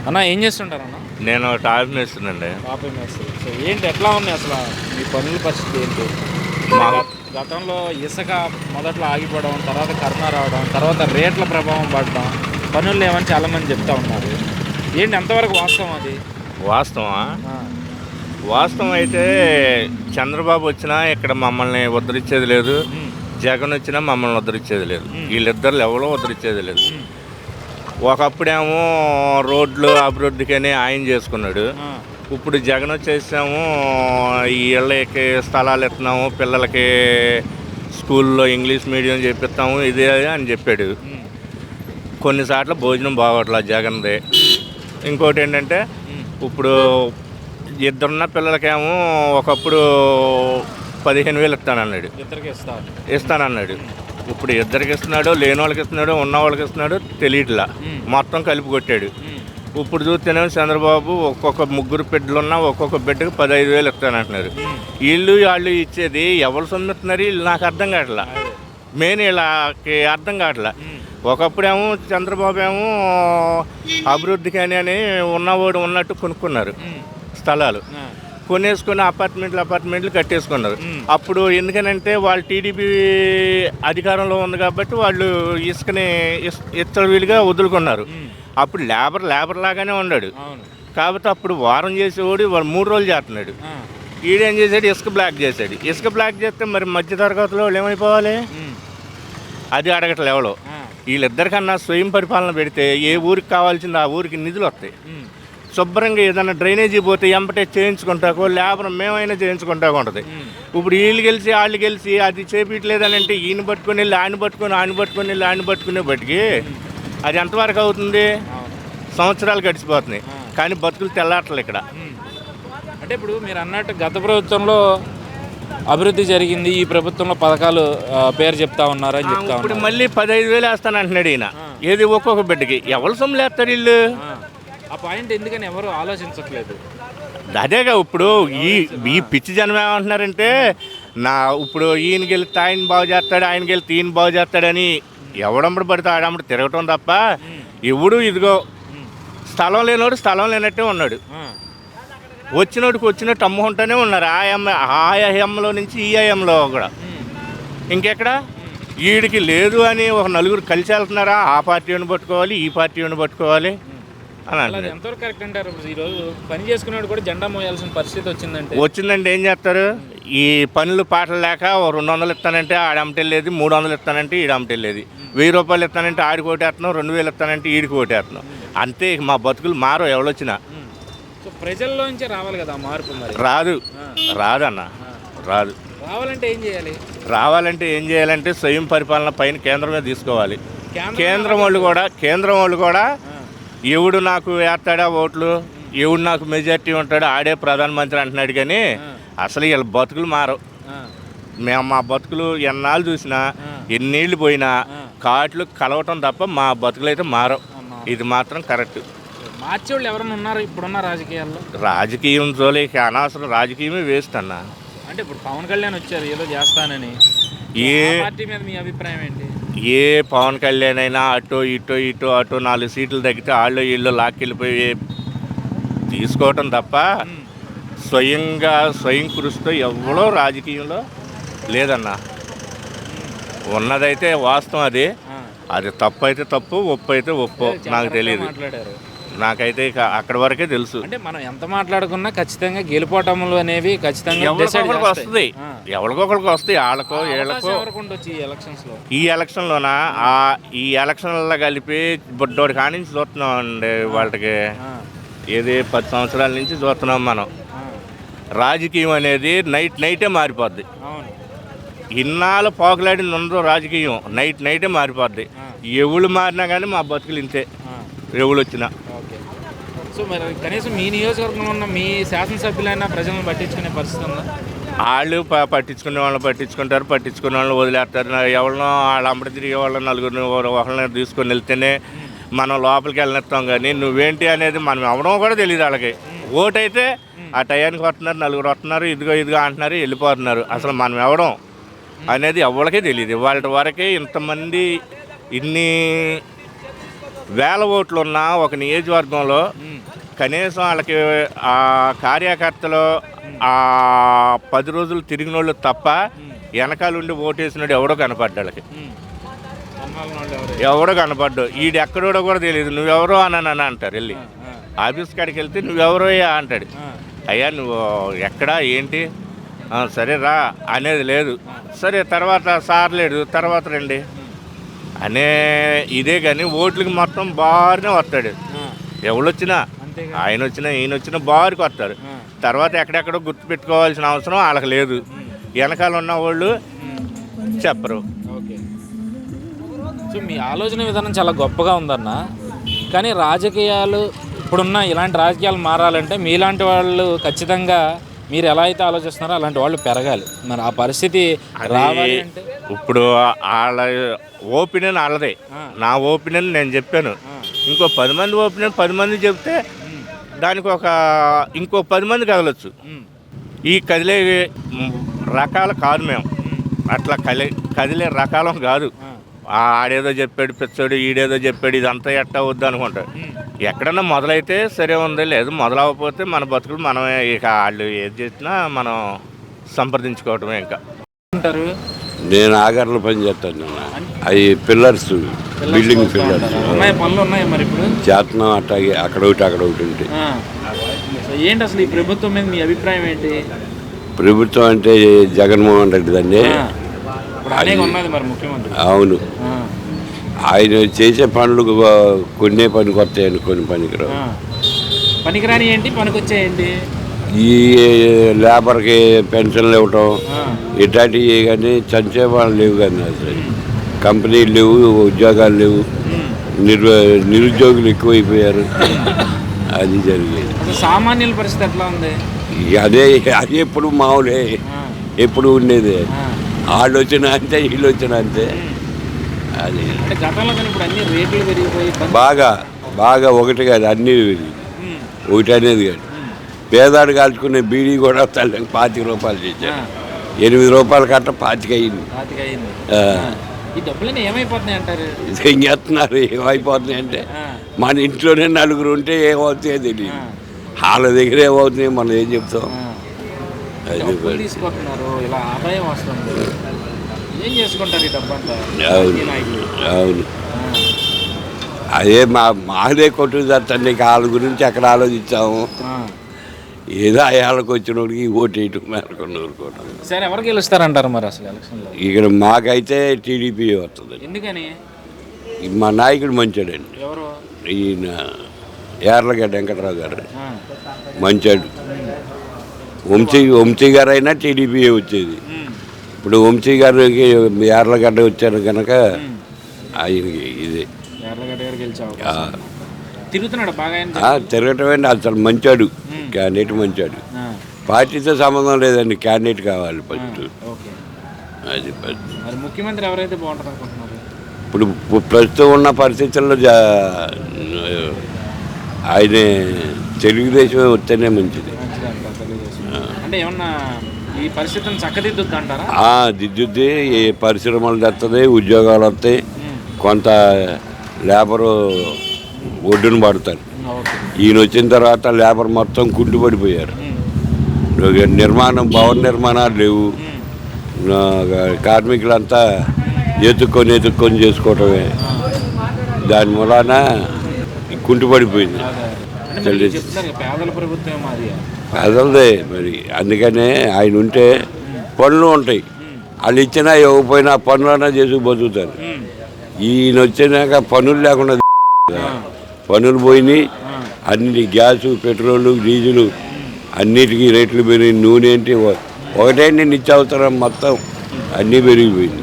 అన్న ఏం చేస్తుంటారు అన్న? నేను టాప్ మేస్తున్నాండి. కాపీ మేస్త్రి. సో ఏంటి ఎట్లా ఉన్నాయి అసలు మీ పనుల పరిస్థితి ఏంటి? మా గతంలో ఇసుక మొదట్లో ఆగిపోవడం, తర్వాత కరోనా రావడం, తర్వాత రేట్ల ప్రభావం పడడం, పనులు లేవని చాలామంది చెప్తా ఉన్నారు. ఏంటి ఎంతవరకు వాస్తవం అది? వాస్తవమా? ఆ, వాస్తవం అయితే చంద్రబాబు వచ్చినా ఇక్కడ మమ్మల్ని ఉద్ధరించేది లేదు, ఉమ్, జగన్ వచ్చినా మమ్మల్ని ఉద్ధరించేది లేదు. ఉమ్, వీళ్ళిద్దరు ఎవరో ఉద్ధరించేది లేదు. ఉమ్, ఒకప్పుడేమో రోడ్లు అభివృద్ధికని ఆయన చేసుకున్నాడు. ఆ, ఇప్పుడు జగన్ వచ్చేసాము, ఈ ఇళ్ళకి స్థలాలు ఇస్తున్నాము, పిల్లలకి స్కూల్లో ఇంగ్లీష్ మీడియం చెప్పిస్తాము, ఇదే అని చెప్పాడు. ఉమ్, కొన్నిసార్లు భోజనం బాగోట్లా జగన్ది. ఇంకోటి ఏంటంటే ఉమ్, ఇప్పుడు ఇద్దరున్న పిల్లలకేమో ఒకప్పుడు 15,000 ఇస్తానన్నాడు, ఇద్దరికి ఇస్తారు. ఇస్తానన్నాడు. ఇప్పుడు ఇద్దరికి ఇస్తున్నాడు, లేని వాళ్ళకి ఇస్తున్నాడు, ఉన్న వాళ్ళకి ఇస్తున్నాడు, తెలియట్లా. ఉమ్, మొత్తం కలిపి కొట్టాడు. ఉమ్, ఇప్పుడు చూస్తేనేమో చంద్రబాబు ఒక్కొక్క ముగ్గురు బిడ్డలున్నా ఒక్కొక్క బిడ్డకు 15,000 ఇస్తానంటున్నారు. ఉమ్, వాళ్ళు ఇచ్చేది ఎవరు సొమ్మిస్తున్నారు వీళ్ళు నాకు అర్థం కావట్లా. అదే. మెయిన్ వీళ్ళకి అర్థం కావట్లా. ఉమ్, ఒకప్పుడేమో చంద్రబాబు ఏమో అభివృద్ధికి అని ఉన్నవాడు ఉన్నట్టు కొనుక్కున్నారు ఉమ్, స్థలాలు, ఆ, కొనేసుకుని అపార్ట్మెంట్లు కట్టేసుకున్నారు. ఉమ్, అప్పుడు ఎందుకనంటే వాళ్ళు టీడీపీ అధికారంలో ఉంది కాబట్టి వాళ్ళు ఇసుకని ఇచ్చడివిడిగా వదులుకున్నారు. ఉమ్, అప్పుడు లేబర్ లాగానే ఉన్నాడు. అవును. కాబట్టి అప్పుడు వారం చేసేవాడు వాడు 3 రోజులు చేస్తున్నాడు. ఆ, ఈడేం చేశాడు, ఇసుక బ్లాక్ చేశాడు. ఇసుక బ్లాక్ చేస్తే మరి మధ్య తరగతిలో వాళ్ళు ఏమైపోవాలి? ఉమ్, అది అడగట్లే ఎవరో. ఆ, వీళ్ళిద్దరికన్నా స్వయం పరిపాలన పెడితే ఏ ఊరికి కావాల్సింది ఆ ఊరికి నిధులు వస్తాయి. ఉమ్, శుభ్రంగా ఏదైనా డ్రైనేజీ పోతే ఎంపటే చేయించుకుంటాకో లేబర్ మేమైనా చేయించుకుంటాకో ఉంటుంది. ఉమ్, ఇప్పుడు వీళ్ళు గెలిచి వాళ్ళు గెలిచి అది చేపించలేదని అంటే ఈయన పట్టుకొని వెళ్ళి ఆయన పట్టుకొని వెళ్ళి ఆయన పట్టుకునే బట్టికి అది ఎంతవరకు అవుతుంది? అవును. సంవత్సరాలు గడిచిపోతున్నాయి ఆ. కానీ బతుకులు తెల్లాటలు ఇక్కడ. ఉమ్. అంటే ఇప్పుడు మీరు అన్నట్టు గత ప్రభుత్వంలో అభివృద్ధి జరిగింది, ఈ ప్రభుత్వంలో పథకాలు పేరు చెప్తా ఉన్నారని చెప్తా ఇప్పుడు ఉన్నారు. మళ్ళీ 15,000 వేస్తానంటున్నాడు ఈయన. ఆ. ఏది ఒక్కొక్క బిడ్డకి ఎవరు సొమ్ములు వేస్తారు వీళ్ళు? ఆ, ఆ పాయింట్ ఎందుకని ఎవరు ఆలోచించట్లేదు? అదేగా ఇప్పుడు ఈ ఈ పిచ్చి జనం ఏమంటున్నారంటే ఇప్పుడు ఈయన గెలిస్తే ఆయన బాగు చేస్తాడు, ఆయన గెలిస్తే ఈయన బాగు చేస్తాడని ఎవడమ్మడు పడితే ఆడమ్మడు తిరగటం తప్ప ఎవడు ఇదిగో ఉమ్, స్థలం లేనోడు స్థలం లేనట్టే ఉన్నాడు. ఆ, వచ్చినోడికి వచ్చినట్టు అమ్ముకుంటూనే ఉన్నారు. ఆ అయ్యంలో నుంచి ఈ అయ్యంలో కూడా. ఉమ్, ఇంకెక్కడ వీడికి లేదు అని ఒక నలుగురు కలిసి వెళ్తున్నారా? ఆ పార్టీని పట్టుకోవాలి, ఈ పార్టీని పట్టుకోవాలి అని అలా అంటున్నారు. ఎంతవరకు కరెక్ట్ అంటారు? ఇప్పుడు ఈరోజు పని చేసుకునేవాడు కూడా జెండా మోయాల్సిన పరిస్థితి వచ్చిందంటే వచ్చిందంటే ఏం చేస్తారు? ఈ పనులు పాటలు లేక ఓ 200 ఇస్తానంటే ఆడమటెళ్ళేది, 300 ఇస్తానంటే ఈడమటెళ్ళేది, 1000 రూపాయలు ఇస్తానంటే ఆడికి ఓటేస్తున్నాం, 2,000 ఇస్తానంటే ఈడికి ఓటేస్తున్నాం. అంతే. ఇక మా బతుకులు మారు ఎవరొచ్చినా. ఉమ్. సో ప్రజల్లోంచే రావాలి కదా ఆ మార్పు. మరి రాదు, ఆ, రాదన్న, ఆ. రాదు. రావాలంటే ఏం చేయాలి? రావాలంటే ఏం చేయాలంటే స్వయం పరిపాలన పైన కేంద్రమే తీసుకోవాలి. కేంద్రం వాళ్ళు కూడా ఆ, ఎవడు నాకు వేస్తాడా ఓట్లు, ఎవడు నాకు మెజార్టీ ఉంటాడు ఆడే ప్రధానమంత్రి అంటున్నాడు. కానీ ఆ, అసలు వీళ్ళ బతుకులు మారవు. ఆ, మేము మా బతుకులు ఎన్నాళ్ళు చూసినా ఆ. ఎన్నేళ్ళు పోయినా ఆ. కాట్లు కలవటం తప్ప మా బతుకులు అయితే మారవు. అమ్మా. ఇది మాత్రం కరెక్ట్. మార్చేవాళ్ళు ఎవరైనా ఉన్నారు ఇప్పుడున్న రాజకీయాల్లో? రాజకీయం జోలికి అనవసరం, రాజకీయమే వేస్ట్ అన్న. అంటే ఇప్పుడు పవన్ కళ్యాణ్ వచ్చారు ఏదో చేస్తానని, ఏ ఆ పార్టీ మీద మీ అభిప్రాయం ఏంటి? ఏ పవన్ కళ్యాణ్ అయినా అటో అటో 4 సీట్లు తగ్గితే వాళ్ళు వీళ్ళు లాక్కెళ్ళిపోయి తీసుకోవటం తప్ప ఉమ్, స్వయం కృషితో ఎవరో రాజకీయంలో లేదన్న. ఉన్నదైతే వాస్తవం. ఆ. అది తప్పు అయితే తప్పు, ఒప్పు అయితే ఒప్పు. చాలా నాకు correct గా తెలియదు. మాట్లాడారు. నాకైతే ఇక అక్కడి వరకే తెలుసు. అంటే మనం ఎంత మాట్లాడుకున్నా ఖచ్చితంగా గెలుపోటములు అనేవి ఖచ్చితంగా decide ఎవరికొకరికి చేస్తాయి. వస్తుంది, ఆ. ఎవరికొకరికి వస్తాయి, వాళ్ళకో ఆ వీళ్ళకో. అవకాశం ఎవరికి ఉండొచ్చు ఈ ఎలక్షన్స్ లో? ఈ ఎలక్షన్లోన ఈ ఎలక్షన్లలో కలిపి బుడ్డోడి కాడి నుంచి చూస్తున్నాం అండి. వాళ్ళకి ఆ, ఏది 10 సంవత్సరాల నుంచి చూస్తున్నాం మనం. ఆ, రాజకీయం అనేది నైటే మారిపోద్ది. అవును. ఇన్నాళ్ళు పోకలాడింది ఉండదు రాజకీయం, నైటే మారిపోద్ది. ఆ. ఎవళ్ళు మారినా కానీ మా బతుకులు ఇంతే, ఆ, ఎవళ్ళు వచ్చినా. ఓకే. సో మరి కనీసం మీ నియోజకవర్గంలో ఉన్న మీ శాసనసభ్యులైనా ప్రజలను పట్టించుకునే పరిస్థితి ఉందా? వాళ్ళు పట్టించుకునే వాళ్ళని పట్టించుకుంటారు, పట్టించుకునే వాళ్ళని వదిలేస్తారు. ఎవరినో వాళ్ళ అమ్మడి తిరిగే వాళ్ళని నలుగురిని ఒకళ్ళని తీసుకొని వెళ్తేనే మనం లోపలికి వెళ్ళనిస్తాం. కానీ నువ్వేంటి అనేది మనం ఎవరో కూడా తెలియదు వాళ్ళకి. ఓటు అయితే ఆ టయానికి వస్తున్నారు, నలుగురు వస్తున్నారు, ఇదిగో అంటున్నారు, వెళ్ళిపోతున్నారు. అసలు మనం ఎవడం అనేది ఎవరికే తెలియదు. వాళ్ళ వరకే ఇంతమంది ఇన్ని వేల ఓట్లు ఉన్న ఒక నియోజకవర్గంలో కనీసం వాళ్ళకి ఆ కార్యకర్తలు ఆ 10 రోజులు తిరిగిన వాళ్ళు తప్ప వెనకాల ఉండి ఓటేసినాడు ఎవడో కనపడ్డా వాళ్ళకి. ఎవడో కనపడ్డు. ఈడు ఎక్కడోడో కూడా తెలియదు. నువ్వెవరో అని అంటారు. వెళ్ళి ఆఫీస్ కాడికి వెళ్తే నువ్వెవరో అంటాడు. అయ్యా నువ్వు ఎక్కడా ఏంటి, సరే రా అనేది లేదు. సరే తర్వాత సార్ లేడు, తర్వాత రండి అనే ఇదే. కానీ ఓట్లకి మొత్తం బాగానే వస్తాడు. ఎవడొచ్చినా, ఆయన వచ్చినా ఈయన వచ్చినా బారికి వస్తారు. తర్వాత ఎక్కడెక్కడో గుర్తు పెట్టుకోవాల్సిన అవసరం వాళ్ళకి లేదు. వెనకాల ఉన్న వాళ్ళు చెప్పరు. సో మీ ఆలోచన విధానం చాలా గొప్పగా ఉందన్న. కానీ రాజకీయాలు ఇప్పుడున్న ఇలాంటి రాజకీయాలు మారాలంటే మీలాంటి వాళ్ళు ఖచ్చితంగా మీరు ఎలా అయితే ఆలోచిస్తున్నారో అలాంటి వాళ్ళు పెరగాలి. మరి ఆ పరిస్థితి రావాలి అంటే ఇప్పుడు వాళ్ళ ఒపీనియన్ వాళ్ళదే. నా ఒపీనియన్ నేను చెప్పాను. ఇంకో 10 మంది ఒపీనియన్ 10 మంది చెప్తే దానికి ఇంకో 10 మంది కదలొచ్చు. ఈ కదిలే రకాల కాదు మేము. అట్లా కదిలే రకాలం కాదు. ఆడేదో చెప్పాడు పిచ్చాడు, ఈడేదో చెప్పాడు, ఇదంతా ఎట్టా వద్దు అనుకుంటాడు. ఎక్కడన్నా మొదలైతే సరే ఉంది, లేదు మొదలవ్వకపోతే మన బతుకులు మనమే. ఇక వాళ్ళు ఏది చేసినా మనం సంప్రదించుకోవటమే. ఇంకా అంటారు. నేను ఆగర్లో పని చేస్తాను. అవి పిల్లర్స్, బిల్డింగ్ పిల్లర్స్ పనులు ఉన్నాయి. మరి ఇప్పుడు చేతనం అట్టాగే అక్కడ ఒకటి ఉంటాయి. ఏంటి అసలు ఈ ప్రభుత్వం మీద మీ అభిప్రాయం ఏంటి? ప్రభుత్వం అంటే జగన్మోహన్ రెడ్డి దాన్ని అవును. ఆయన చేసే పనులు కొన్ని పనికి వస్తాయండి, కొన్ని పనికిరాని ఏంటి, పనికొచ్చాయండి. ఈ లేబర్కి పెన్షన్లు ఇవ్వటం ఇట్లాంటివి కానీ సంక్షేమాలు లేవు. కానీ అసలు కంపెనీలు లేవు, ఉద్యోగాలు లేవు, నిరుద్యోగులు ఎక్కువైపోయారు. అది జరిగేది. సామాన్యుల పరిస్థితి ఎట్లా ఉంది? అదే ఎప్పుడు మామూలే, ఎప్పుడు ఉండేది. వాళ్ళు వచ్చిన అంతే, వీళ్ళు వచ్చిన అంతే. అది బాగా ఒకటి కాదు, అన్నీ ఒకటి అనేది కాదు. పేదాడు కాల్చుకునే బీడీ కూడా 25 రూపాయలు చేశారు. 8 రూపాయల కట్ట 25 అయింది. ఏం చేస్తున్నారు? ఏమైపోతున్నాయి అంటే మన ఇంట్లోనే నలుగురు ఉంటే ఏమవుతాయో తెలియదు. వాళ్ళ దగ్గర ఏమవుతున్నాయి మనం ఏం చెప్తాం. అవును. అదే మాదే కొట్టుదండి. వాళ్ళ గురించి ఎక్కడ ఆలోచించాము. ఏదో అయాళ్ళకి వచ్చినోడికి ఓటు వేయటం మేరకొని ఊరుకోవడం. సరే, ఎవరికి గెలుస్తారంటారు మరి అసలు ఎలక్షన్లో? ఇక్కడ మాకైతే టీడీపీ వస్తుంది. ఎందుకని? మా నాయకుడు మంచాడండి. ఎవరు? ఈయన యార్లగడ్డ వెంకటరావు గారు మంచాడు. వంశీ గారు అయినా టీడీపీ వచ్చేది. ఇప్పుడు వంశీ గారికి యార్లగడ్డ వచ్చారు కనుక ఆయనకి ఇదే తిరగటమే. అసలు మంచాడు, క్యాండిడేట్ మంచాడు. పార్టీతో సంబంధం లేదండి, క్యాండిడేట్ కావాలి ఫస్ట్. అది ముఖ్యమంత్రి ఎవరైతే బాగుంటారు అనుకుంటున్నారు? ఇప్పుడు ప్రస్తుతం ఉన్న పరిస్థితుల్లో ఆయనే తెలుగుదేశమే వస్తేనే మంచిది. అంటే ఏమన్నా ఈ పరిస్థితిని చక్కదిద్దుద్ది అంటారా? దిద్దుద్ది. పరిశ్రమలు తెస్తుంది, ఉద్యోగాలు వస్తాయి, కొంత లేబరు ఒడ్డున పడతారు. ఈయన వచ్చిన తర్వాత లేబర్ మొత్తం కుంటుపడిపోయారు. భవన నిర్మాణాలు లేవు. కార్మికులంతా ఎత్తుక్కొని చేసుకోవటమే. దాని మూలాన కుంటుపడిపోయింది. పేదలదే మరి. అందుకనే ఆయన ఉంటే పనులు ఉంటాయి. వాళ్ళు ఇచ్చినా ఇవ్వకపోయినా పనులన్నా చేసి బతుకుతారు. ఈయన వచ్చినాక పనులు లేకుండా పనులు పోయినాయి. అన్ని గ్యాసు, పెట్రోలు, డీజిలు అన్నిటికీ రేట్లు పెరిగి, నూనె ఏంటి ఒకటేంటి నిత్యావసరం మొత్తం అన్నీ పెరిగిపోయింది.